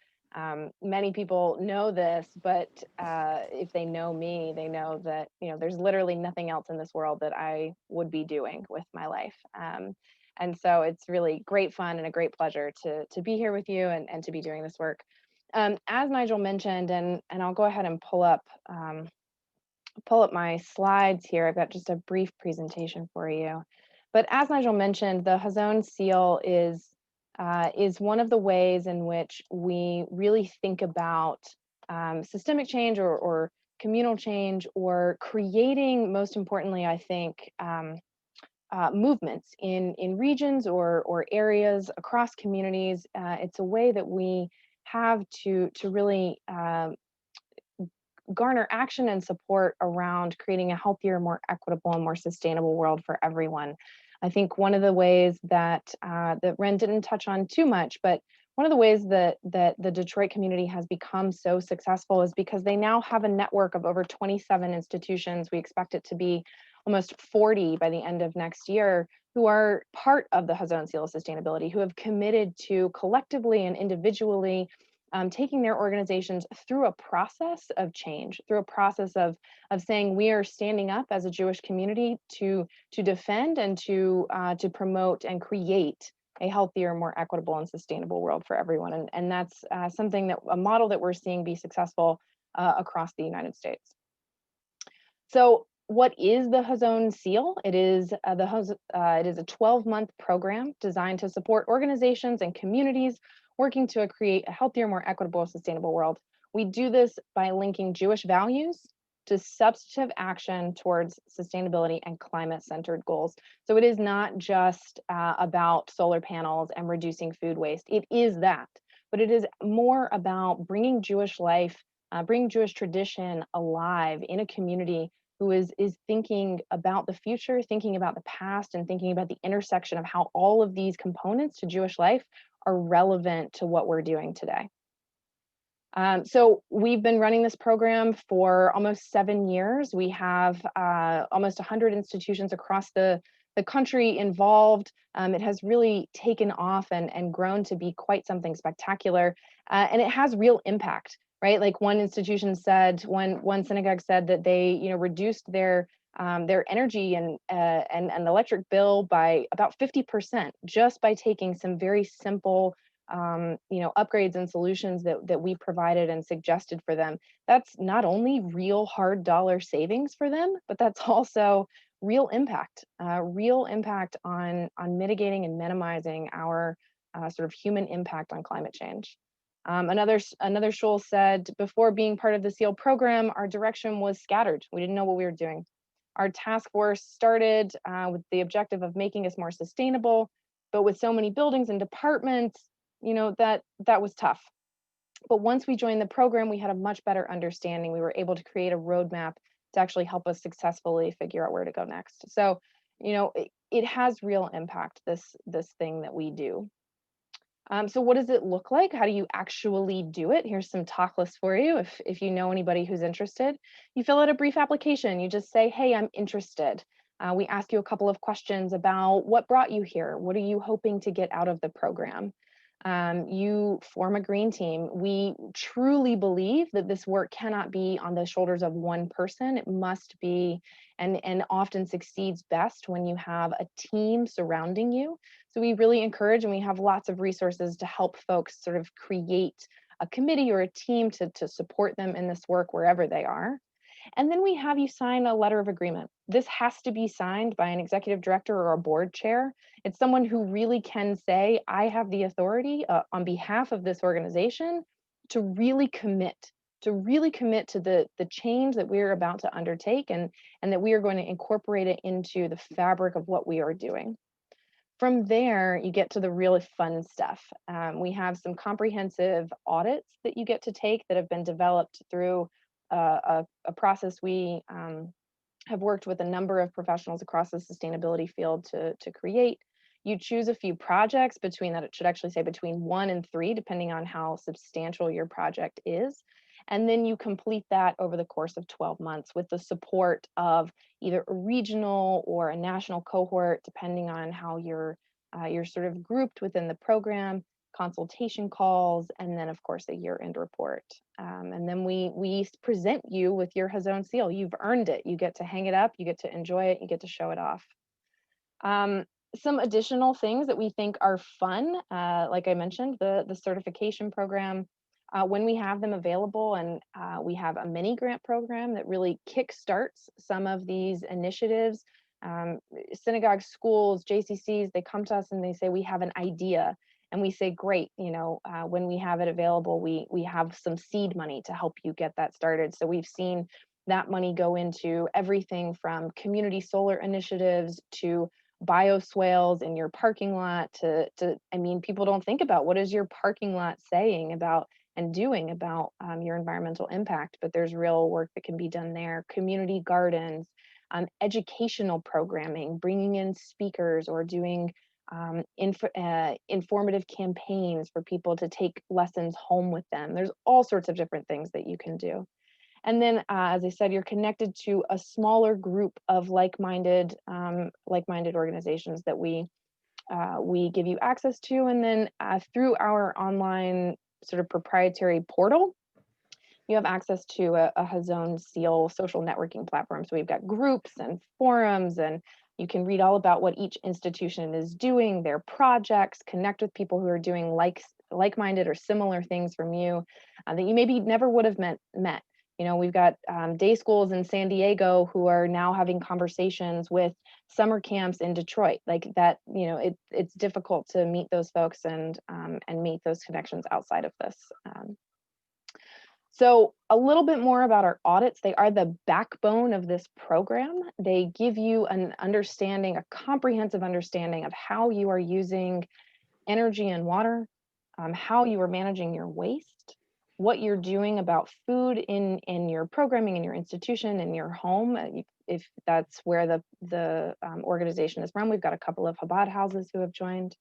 many people know this, but if they know me, they know that there's literally nothing else in this world that I would be doing with my life. And so it's really great fun and a great pleasure to be here with you and to be doing this work. As Nigel mentioned, and I'll go ahead and pull up my slides here. I've got just a brief presentation for you. But as Nigel mentioned, the Hazon Seal is one of the ways in which we really think about systemic change or communal change or creating, most importantly, I think, movements in regions or areas across communities. It's a way that we have to really garner action and support around creating a healthier, more equitable, and more sustainable world for everyone. I think one of the ways that that Ren didn't touch on too much, but one of the ways that the Detroit community has become so successful is because they now have a network of over 27 institutions. We expect it to be almost 40 by the end of next year, who are part of the Hazon Seal of Sustainability, who have committed to collectively and individually taking their organizations through a process of change, through a process of saying we are standing up as a Jewish community to defend and to promote and create a healthier, more equitable, and sustainable world for everyone. And that's something that a model that we're seeing be successful across the United States. So what is the Hazon Seal? It is a 12-month program designed to support organizations and communities working to create a healthier, more equitable, sustainable world. We do this by linking Jewish values to substantive action towards sustainability and climate-centered goals. So it is not just about solar panels and reducing food waste. It is that, but it is more about bringing Jewish life, bringing Jewish tradition alive in a community who is thinking about the future, thinking about the past, and thinking about the intersection of how all of these components to Jewish life are relevant to what we're doing today. So we've been running this program for almost 7 years. We have almost 100 institutions across the country involved. It has really taken off and grown to be quite something spectacular, and it has real impact, right? Like one institution said, one synagogue said that they reduced their energy and electric bill by about 50% just by taking some very simple upgrades and solutions that we provided and suggested for them. That's not only real hard dollar savings for them, but that's also real impact on mitigating and minimizing our sort of human impact on climate change. Another shul said, before being part of the SEAL program, our direction was scattered. We didn't know what we were doing. Our task force started with the objective of making us more sustainable, but with so many buildings and departments, that was tough. But once we joined the program, we had a much better understanding. We were able to create a roadmap to actually help us successfully figure out where to go next. So, it has real impact, this thing that we do. So what does it look like? How do you actually do it? Here's some talk lists for you. If you know anybody who's interested, you fill out a brief application. You just say, hey, I'm interested. We ask you a couple of questions about what brought you here. What are you hoping to get out of the program? You form a green team. We truly believe that this work cannot be on the shoulders of one person. It must be, and often succeeds best when you have a team surrounding you. So we really encourage, and we have lots of resources to help folks sort of create a committee or a team to support them in this work wherever they are. And then we have you sign a letter of agreement. This has to be signed by an executive director or a board chair. It's someone who really can say, I have the authority on behalf of this organization to really commit to the change that we're about to undertake, and that we are going to incorporate it into the fabric of what we are doing. From there, you get to the really fun stuff. We have some comprehensive audits that you get to take that have been developed through a process we have worked with a number of professionals across the sustainability field to create. You choose a few projects between that, it should actually say between 1 and 3, depending on how substantial your project is. And then you complete that over the course of 12 months with the support of either a regional or a national cohort, depending on how you're sort of grouped within the program, consultation calls, and then of course a year-end report. And then we present you with your Hazon Seal. You've earned it. You get to hang it up, you get to enjoy it, you get to show it off. Some additional things that we think are fun, like I mentioned, the certification program, when we have them available, and we have a mini grant program that really kickstarts some of these initiatives. Synagogues, schools, JCCs, they come to us and they say, we have an idea. And we say, great, when we have it available, we have some seed money to help you get that started. So we've seen that money go into everything from community solar initiatives to bioswales in your parking lot I mean, people don't think about what is your parking lot saying about and doing about your environmental impact, but there's real work that can be done there. Community gardens, educational programming, bringing in speakers or doing informative campaigns for people to take lessons home with them. There's all sorts of different things that you can do. And then, as I said, you're connected to a smaller group of like-minded organizations that we give you access to. And then through our online sort of proprietary portal, you have access to a Hazon Seal social networking platform. So we've got groups and forums, and you can read all about what each institution is doing, their projects, connect with people who are doing like-minded or similar things from you that you maybe never would have met. You know, we've got day schools in San Diego who are now having conversations with summer camps in Detroit. Like that, you know, it's difficult to meet those folks and meet those connections outside of this. So a little bit more about our audits. They are the backbone of this program. They give you an understanding, a comprehensive understanding of how you are using energy and water, how you are managing your waste, what you're doing about food in your programming, in your institution, in your home, if that's where the organization is from. We've got a couple of Chabad houses who have joined.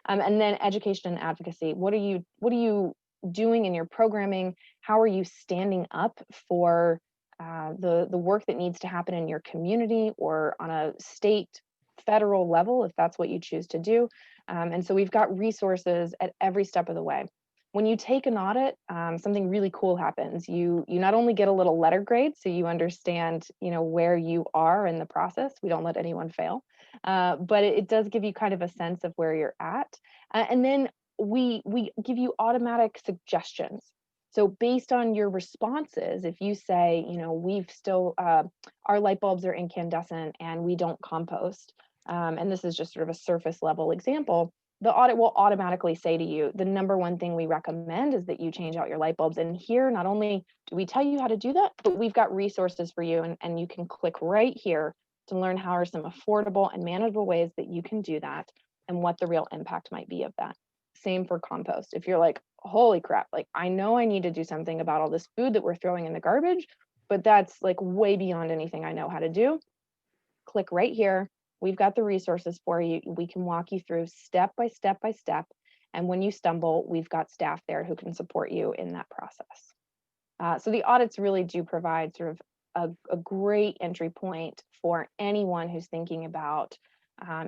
And then education and advocacy. What are you doing in your programming? How are you standing up for the work that needs to happen in your community or on a state, federal level, if that's what you choose to do? And so we've got resources at every step of the way. When you take an audit, something really cool happens. You not only get a little letter grade, so you understand, you know, where you are in the process. We don't let anyone fail, but it does give you kind of a sense of where you're at. And then we give you automatic suggestions. So based on your responses, if you say, you know, we've still, our light bulbs are incandescent and we don't compost, and this is just sort of a surface level example, the audit will automatically say to you, the number one thing we recommend is that you change out your light bulbs. And here, not only do we tell you how to do that, but we've got resources for you. And you can click right here to learn how are some affordable and manageable ways that you can do that and what the real impact might be of that. Same for compost. If you're like, holy crap, like I know I need to do something about all this food that we're throwing in the garbage, but that's like way beyond anything I know how to do. Click right here. We've got the resources for you. We can walk you through step by step by step. And when you stumble, we've got staff there who can support you in that process. So the audits really do provide sort of a great entry point for anyone who's thinking about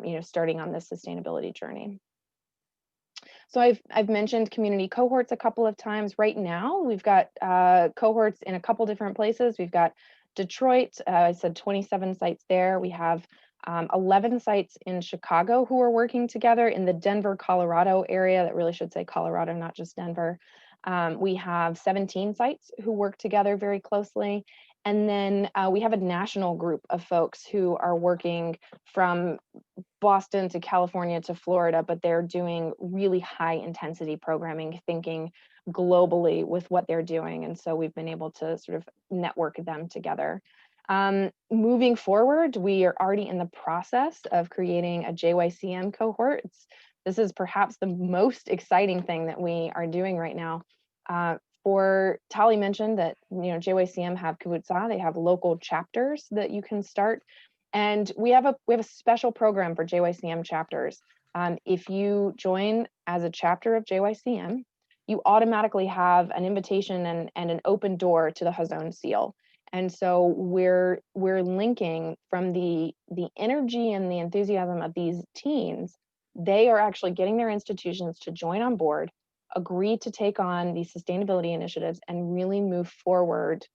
you know, starting on this sustainability journey. So I've mentioned community cohorts a couple of times. Right now, we've got cohorts in a couple different places. We've got Detroit, I said 27 sites there. We have 11 sites in Chicago who are working together. In the Denver, Colorado area, that really should say Colorado, not just Denver. We have 17 sites who work together very closely. And then we have a national group of folks who are working from Boston to California to Florida, but they're doing really high intensity programming, thinking globally with what they're doing. And so we've been able to sort of network them together. Moving forward, we are already in the process of creating a JYCM cohort. This is perhaps the most exciting thing that we are doing right now. Tali mentioned that, you know, JYCM have kibbutzah, they have local chapters that you can start. And we have a special program for JYCM chapters. If you join as a chapter of JYCM, you automatically have an invitation and an open door to the Hazon Seal. And so we're linking from the energy and the enthusiasm of these teens. They are actually getting their institutions to join on board, agree to take on these sustainability initiatives, and really move forward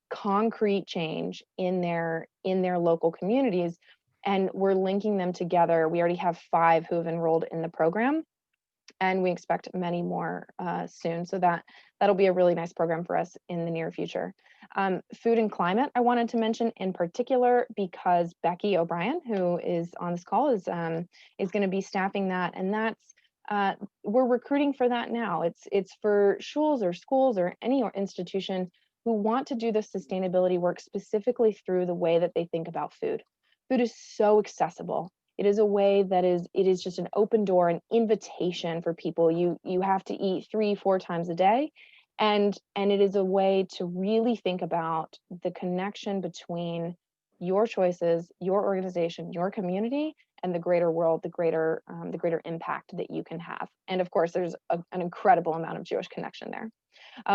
concrete change in their local communities. And we're linking them together. We already have 5 who have enrolled in the program, and we expect many more soon. So that'll be a really nice program for us in the near future. Food and climate, I wanted to mention in particular because Becky O'Brien, who is on this call, is going to be staffing that, and that's we're recruiting for that now. It's for shuls or schools or any institution who want to do this sustainability work specifically through the way that they think about food. Food is so accessible. It is a way that it is just an open door, an invitation for people. You have to eat 3-4 times a day. And it is a way to really think about the connection between your choices, your organization, your community, and the greater world, the greater impact that you can have. And of course, there's an incredible amount of Jewish connection there.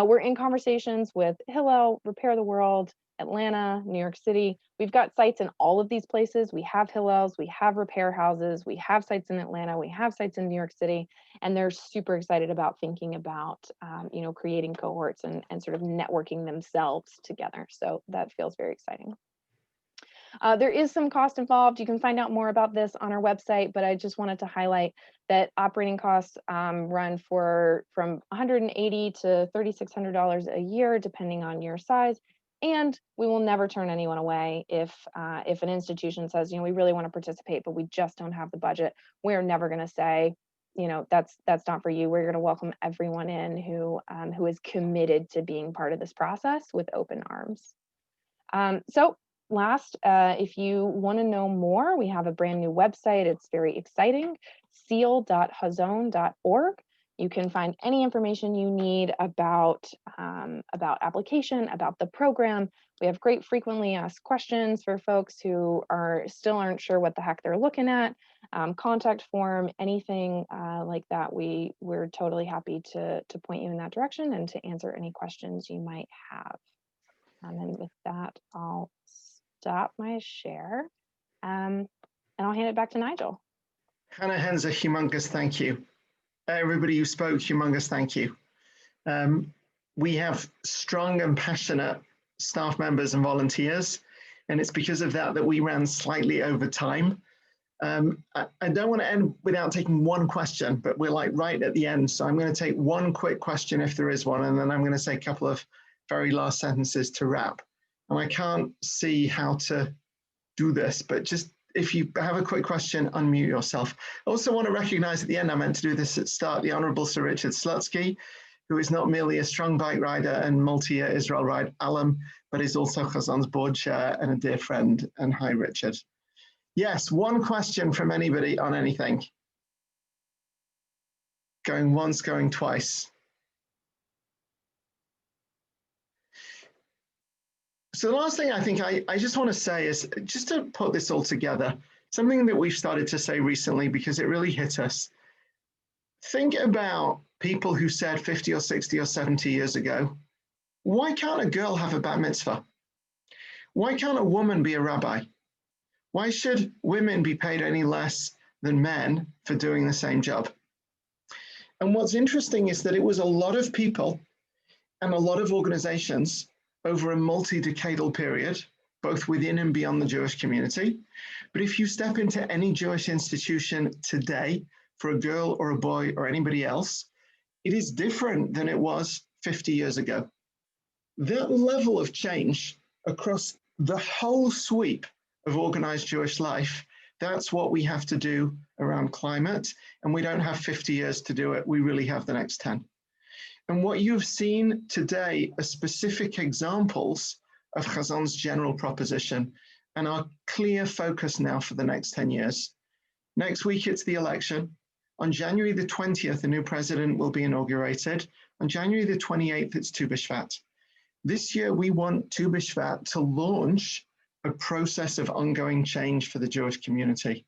We're in conversations with Hillel, Repair the World, Atlanta, New York City. We've got sites in all of these places. We have Hillels, we have repair houses, we have sites in Atlanta, we have sites in New York City, and they're super excited about thinking about, creating cohorts and sort of networking themselves together. So that feels very exciting. There is some cost involved. You can find out more about this on our website, but I just wanted to highlight that operating costs run from $180 to $3,600 a year, depending on your size. And we will never turn anyone away if an institution says, we really want to participate, but we just don't have the budget. We're never going to say, that's not for you. We're going to welcome everyone in who is committed to being part of this process with open arms. So last, if you want to know more, we have a brand new website. It's very exciting, seal.hazon.org. You can find any information you need about application, about the program. We have great frequently asked questions for folks who still aren't sure what the heck they're looking at. Contact form, anything like that. We're totally happy to point you in that direction and to answer any questions you might have. And with that, I'll stop my share and I'll hand it back to Nigel. Hannah Hens, a humongous thank you. Everybody who spoke, humongous thank you. We have strong and passionate staff members and volunteers, and it's because of that we ran slightly over time. I don't want to end without taking one question, but we're like right at the end, so I'm going to take one quick question if there is one, and then I'm going to say a couple of very last sentences to wrap. And I can't see how to do this, but just if you have a quick question, unmute yourself. I also want to recognize at the end, I meant to do this at the start, the Honorable Sir Richard Slutsky, who is not merely a strong bike rider and multi-year Israel Ride alum, but is also Hazon's board chair and a dear friend. And hi, Richard. Yes, one question from anybody on anything. Going once, going twice. So the last thing I think I just want to say is, just to put this all together, something that we've started to say recently because it really hit us. Think about people who said 50 or 60 or 70 years ago, why can't a girl have a bat mitzvah? Why can't a woman be a rabbi? Why should women be paid any less than men for doing the same job? And what's interesting is that it was a lot of people and a lot of organizations over a multi-decadal period, both within and beyond the Jewish community. But if you step into any Jewish institution today, for a girl or a boy or anybody else, it is different than it was 50 years ago. That level of change across the whole sweep of organized Jewish life, that's what we have to do around climate. And we don't have 50 years to do it. We really have the next 10. And what you've seen today are specific examples of Hazon's general proposition and our clear focus now for the next 10 years. Next week, it's the election. On January the 20th, the new president will be inaugurated. On January the 28th, it's Tu B'Shvat. This year, we want Tu B'Shvat to launch a process of ongoing change for the Jewish community.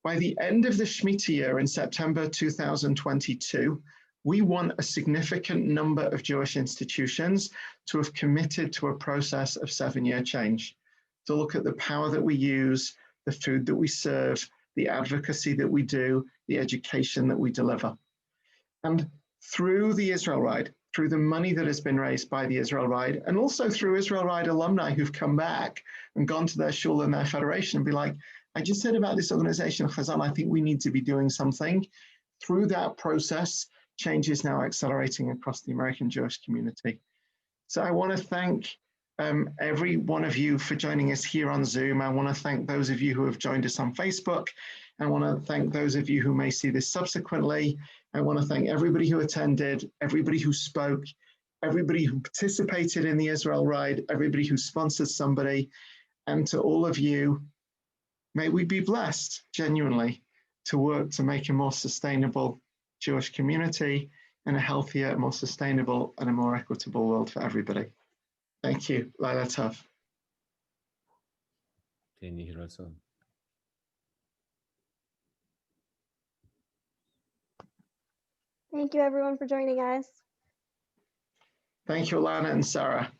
By the end of the Shemitah year in September 2022, we want a significant number of Jewish institutions to have committed to a process of 7-year change, to look at the power that we use, the food that we serve, the advocacy that we do, the education that we deliver. And through the Israel Ride, through the money that has been raised by the Israel Ride, and also through Israel Ride alumni who've come back and gone to their shul and their federation and be like, I just heard about this organization, Hazon, I think we need to be doing something. Through that process, change is now accelerating across the American Jewish community. So I want to thank every one of you for joining us here on Zoom. I want to thank those of you who have joined us on Facebook. I want to thank those of you who may see this subsequently. I want to thank everybody who attended, everybody who spoke, everybody who participated in the Israel Ride, everybody who sponsored somebody, and to all of you, may we be blessed, genuinely, to work to make a more sustainable Jewish community and a healthier, more sustainable, and a more equitable world for everybody. Thank you. Laila Tov. Thank you everyone for joining us. Thank you, Alana and Sarah.